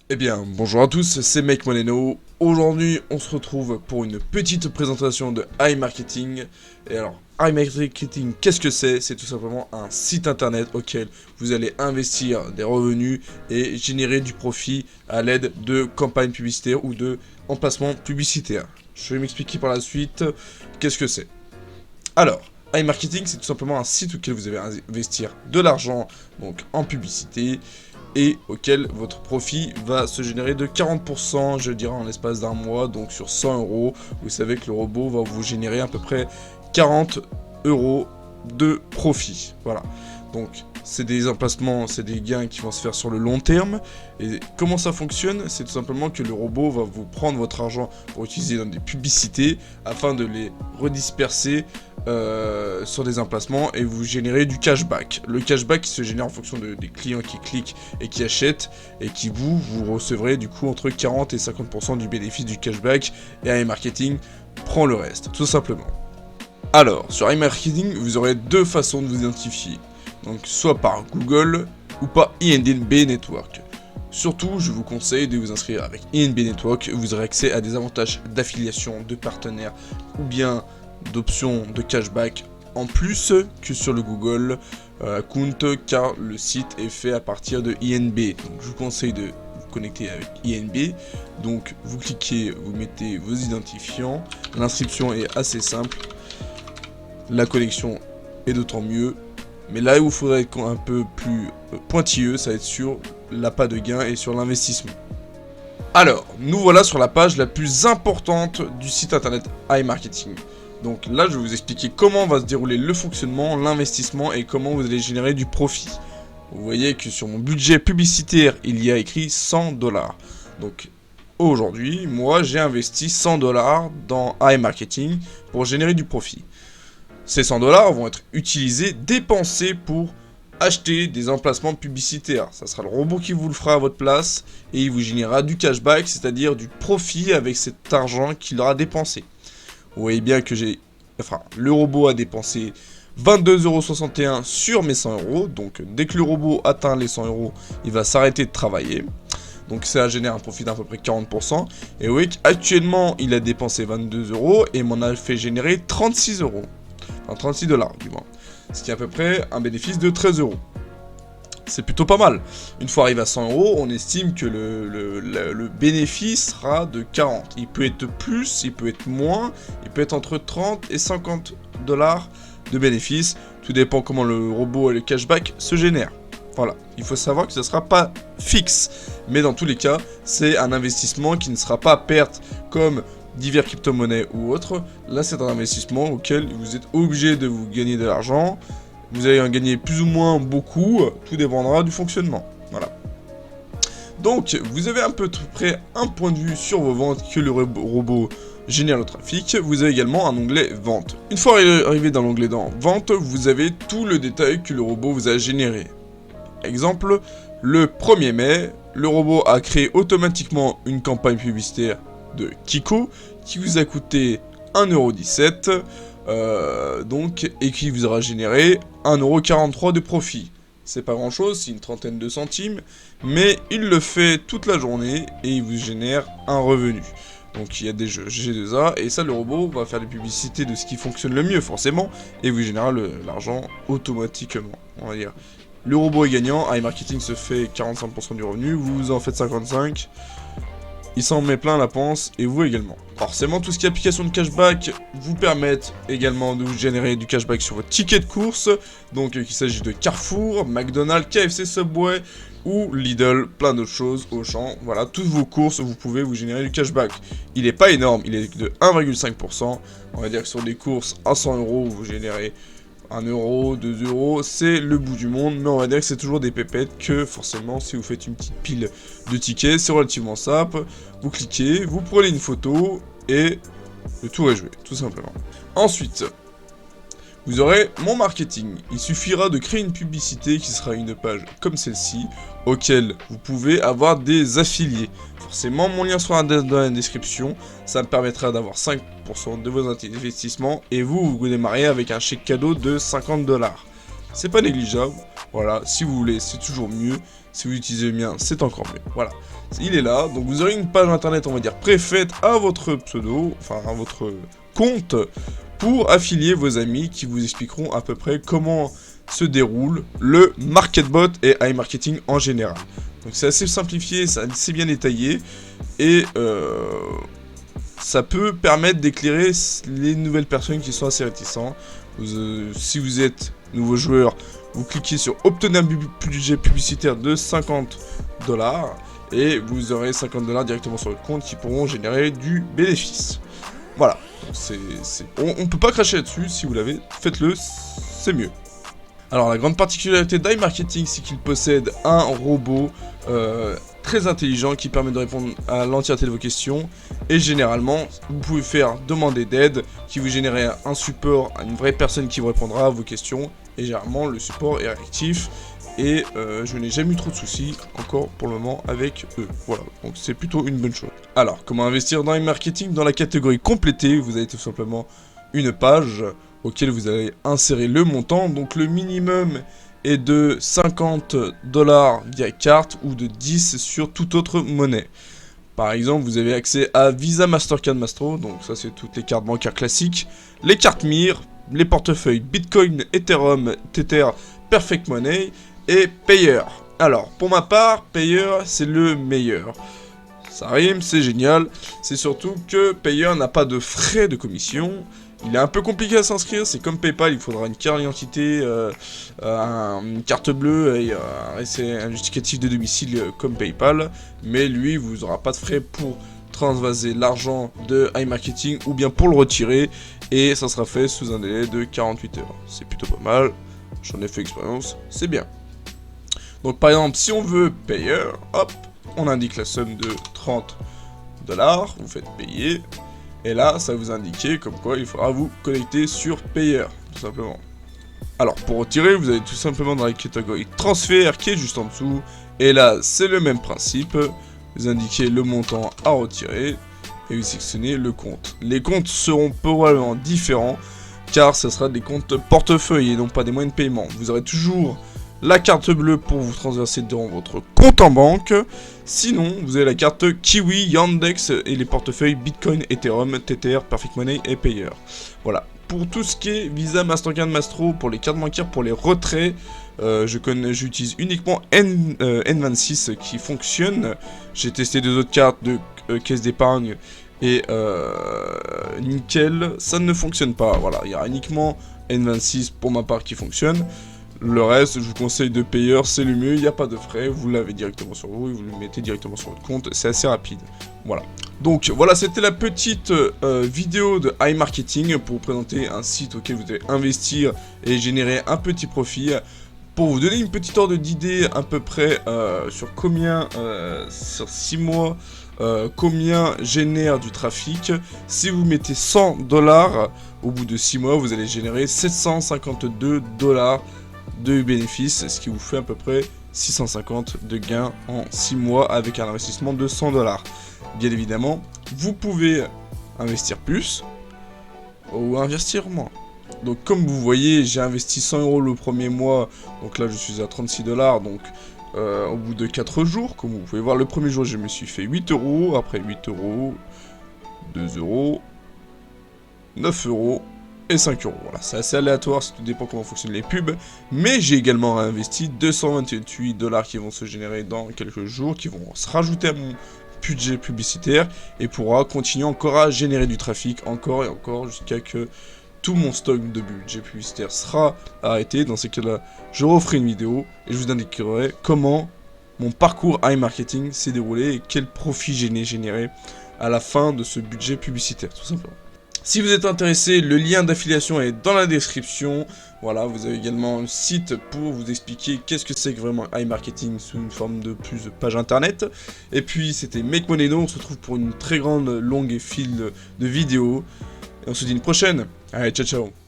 Eh bien, bonjour à tous, c'est Mec Moneno. Aujourd'hui, on se retrouve pour une petite présentation de iMarketing. Et alors, iMarketing, qu'est-ce que c'est? C'est tout simplement un site internet auquel vous allez investir des revenus et générer du profit à l'aide de campagnes publicitaires ou de emplacements publicitaires. Je vais m'expliquer par la suite qu'est-ce que c'est. Alors, iMarketing, c'est tout simplement un site auquel vous allez investir de l'argent donc en publicité et auquel votre profit va se générer de 40%, je dirais, en l'espace d'un mois. Donc sur 100 euros, vous savez que le robot va vous générer à peu près 40 euros de profit. Voilà. Donc c'est des emplacements, c'est des gains qui vont se faire sur le long terme. Et comment ça fonctionne? C'est tout simplement que le robot va vous prendre votre argent pour utiliser dans des publicités afin de les redisperser sur des emplacements et vous générez du cashback. Le cashback qui se génère en fonction des clients qui cliquent et qui achètent et qui vous recevrez du coup entre 40 et 50% du bénéfice du cashback et iMarketing prend le reste, tout simplement. Alors, sur iMarketing, vous aurez deux façons de vous identifier. Donc, soit par Google ou par INB Network. Surtout, je vous conseille de vous inscrire avec INB Network. Vous aurez accès à des avantages d'affiliation, de partenaires ou bien d'options de cashback en plus que sur le Google account car le site est fait à partir de INB. Donc, je vous conseille de vous connecter avec INB. Donc, vous cliquez, vous mettez vos identifiants. L'inscription est assez simple. La connexion est d'autant mieux. Mais là où il faudrait être un peu plus pointilleux, ça va être sur l'appât de gain et sur l'investissement. Alors, nous voilà sur la page la plus importante du site internet iMarketing. Donc là, je vais vous expliquer comment va se dérouler le fonctionnement, l'investissement et comment vous allez générer du profit. Vous voyez que sur mon budget publicitaire, il y a écrit 100 $. Donc aujourd'hui, moi, j'ai investi 100 $ dans iMarketing pour générer du profit. Ces 100 $ vont être utilisés, dépensés pour acheter des emplacements publicitaires. Ça sera le robot qui vous le fera à votre place et il vous générera du cashback, c'est-à-dire du profit avec cet argent qu'il aura dépensé. Vous voyez bien que le robot a dépensé 22,61 € sur mes 100 €. Donc dès que le robot atteint les 100 €, il va s'arrêter de travailler. Donc ça génère un profit d'à peu près 40%. Et vous voyez qu'actuellement, il a dépensé 22 € et m'en a fait générer 36 €. Enfin 36 $ du moins. Ce qui est à peu près un bénéfice de 13 €. C'est plutôt pas mal. Une fois arrivé à 100 €, on estime que le bénéfice sera de 40. Il peut être plus, il peut être moins, il peut être entre 30 et 50 $ de bénéfice. Tout dépend comment le robot et le cashback se génèrent. Voilà, il faut savoir que ce ne sera pas fixe. Mais dans tous les cas, c'est un investissement qui ne sera pas à perte comme divers crypto-monnaies ou autres. Là, c'est un investissement auquel vous êtes obligé de vous gagner de l'argent. Vous allez en gagner plus ou moins beaucoup, tout dépendra du fonctionnement. Voilà. Donc, vous avez à peu près un point de vue sur vos ventes que le robot génère le trafic. Vous avez également un onglet vente. Une fois arrivé dans l'onglet vente, vous avez tout le détail que le robot vous a généré. Exemple, le 1er mai, le robot a créé automatiquement une campagne publicitaire de Kiko qui vous a coûté 1,17 €. Et qui vous aura généré 1,43 € de profit. C'est pas grand chose, c'est une trentaine de centimes, mais il le fait toute la journée et il vous génère un revenu. Donc il y a des jeux G2A et ça le robot va faire les publicités de ce qui fonctionne le mieux forcément et vous générera l'argent automatiquement, on va dire. Le robot est gagnant, iMarketing se fait 45% du revenu, vous en faites 55%. Il s'en met plein la panse, et vous également. Forcément, tout ce qui est application de cashback vous permettent également de vous générer du cashback sur votre ticket de course. Donc, qu'il s'agisse de Carrefour, McDonald's, KFC, Subway ou Lidl, plein d'autres choses, Auchan. Voilà, toutes vos courses, vous pouvez vous générer du cashback. Il n'est pas énorme, il est de 1,5%. On va dire que sur des courses à 100 €, vous générez 1 €, 2 €, c'est le bout du monde, mais on va dire que c'est toujours des pépettes que forcément si vous faites une petite pile de tickets, c'est relativement simple, vous cliquez, vous prenez une photo et le tour est joué, tout simplement. Ensuite, vous aurez mon marketing. Il suffira de créer une publicité qui sera une page comme celle-ci, auquel vous pouvez avoir des affiliés. Forcément, mon lien sera dans la description. Ça me permettra d'avoir 5% de vos investissements et vous démarrez avec un chèque cadeau de 50 $. C'est pas négligeable. Voilà, si vous voulez, c'est toujours mieux. Si vous utilisez le mien, c'est encore mieux. Voilà, il est là. Donc vous aurez une page internet, on va dire, préfaite à votre pseudo, enfin à votre compte, pour affilier vos amis qui vous expliqueront à peu près comment se déroule le MarketBot et iMarketing en général. Donc c'est assez simplifié, c'est assez bien détaillé, et ça peut permettre d'éclairer les nouvelles personnes qui sont assez réticents. Si vous êtes nouveau joueur, vous cliquez sur obtenir un budget publicitaire de 50 $, et vous aurez 50 $ directement sur votre compte qui pourront générer du bénéfice. Voilà, on peut pas cracher là-dessus. Si vous l'avez, faites-le, c'est mieux. Alors la grande particularité d'iMarketing, c'est qu'il possède un robot très intelligent qui permet de répondre à l'entièreté de vos questions, et généralement vous pouvez faire demander d'aide qui vous générera un support à une vraie personne qui vous répondra à vos questions, et généralement le support est réactif, et je n'ai jamais eu trop de soucis encore pour le moment avec eux. Voilà, donc c'est plutôt une bonne chose. Alors comment investir dans iMarketing? Dans la catégorie complétée, vous avez tout simplement une page auquel vous allez insérer le montant. Donc le minimum est de 50 $ via carte ou de 10 sur toute autre monnaie. Par exemple, vous avez accès à Visa, Mastercard, Mastro, donc ça c'est toutes les cartes bancaires classiques, les cartes MIR, les portefeuilles Bitcoin, Ethereum, Tether, Perfect Money et Payer. Alors, pour ma part, Payer c'est le meilleur. Ça rime, c'est génial, c'est surtout que Payer n'a pas de frais de commission. Il est un peu compliqué à s'inscrire, c'est comme PayPal, il faudra une carte d'identité, une carte bleue et un justificatif de domicile comme PayPal. Mais lui, vous n'aurez pas de frais pour transvaser l'argent de iMarketing ou bien pour le retirer. Et ça sera fait sous un délai de 48 heures. C'est plutôt pas mal, j'en ai fait expérience, c'est bien. Donc par exemple, si on veut Payer, hop, on indique la somme de 30 $, vous faites payer. Et là, ça va vous indiquer comme quoi il faudra vous connecter sur Payer, tout simplement. Alors, pour retirer, vous allez tout simplement dans la catégorie transfert qui est juste en dessous. Et là, c'est le même principe. Vous indiquez le montant à retirer et vous sélectionnez le compte. Les comptes seront probablement différents car ce sera des comptes portefeuille et non pas des moyens de paiement. Vous aurez toujours la carte bleue pour vous transverser dans votre compte en banque. Sinon, vous avez la carte Kiwi, Yandex et les portefeuilles Bitcoin, Ethereum, Tether, Perfect Money et Payer. Voilà. Pour tout ce qui est Visa, Mastercard, Mastro, pour les cartes bancaires, pour les retraits, j'utilise uniquement N26 qui fonctionne. J'ai testé deux autres cartes de caisse d'épargne et nickel, ça ne fonctionne pas. Voilà, il y a uniquement N26 pour ma part qui fonctionne. Le reste, je vous conseille de Payer, c'est le mieux, il n'y a pas de frais, vous l'avez directement sur vous et vous le mettez directement sur votre compte, c'est assez rapide. Voilà. Donc voilà, c'était la petite vidéo de iMarketing pour vous présenter un site auquel vous devez investir et générer un petit profit. Pour vous donner une petite ordre d'idée à peu près sur combien, sur 6 mois, combien génère du trafic. Si vous mettez 100 $, au bout de 6 mois, vous allez générer 752 $ de bénéfices, ce qui vous fait à peu près 650 de gains en 6 mois avec un investissement de 100 $. Bien évidemment, vous pouvez investir plus ou investir moins. Donc comme vous voyez, j'ai investi 100 € le premier mois, donc là je suis à 36 $, donc au bout de 4 jours, comme vous pouvez voir, le premier jour je me suis fait 8 €, après 8 €, 2 €, 9 € et 5 €. Voilà, c'est assez aléatoire, ça tout dépend comment fonctionnent les pubs, mais j'ai également investi 228 $ qui vont se générer dans quelques jours, qui vont se rajouter à mon budget publicitaire et pourra continuer encore à générer du trafic, encore et encore, jusqu'à que tout mon stock de budget publicitaire sera arrêté. Dans ces cas-là, je referai une vidéo et je vous indiquerai comment mon parcours iMarketing s'est déroulé et quel profit j'ai généré à la fin de ce budget publicitaire, tout simplement. Si vous êtes intéressé, le lien d'affiliation est dans la description. Voilà, vous avez également un site pour vous expliquer qu'est-ce que c'est que vraiment iMarketing sous une forme de plus de page internet. Et puis c'était Make Money No, on se retrouve pour une très grande longue file de vidéos. Et on se dit une prochaine. Allez, ciao ciao.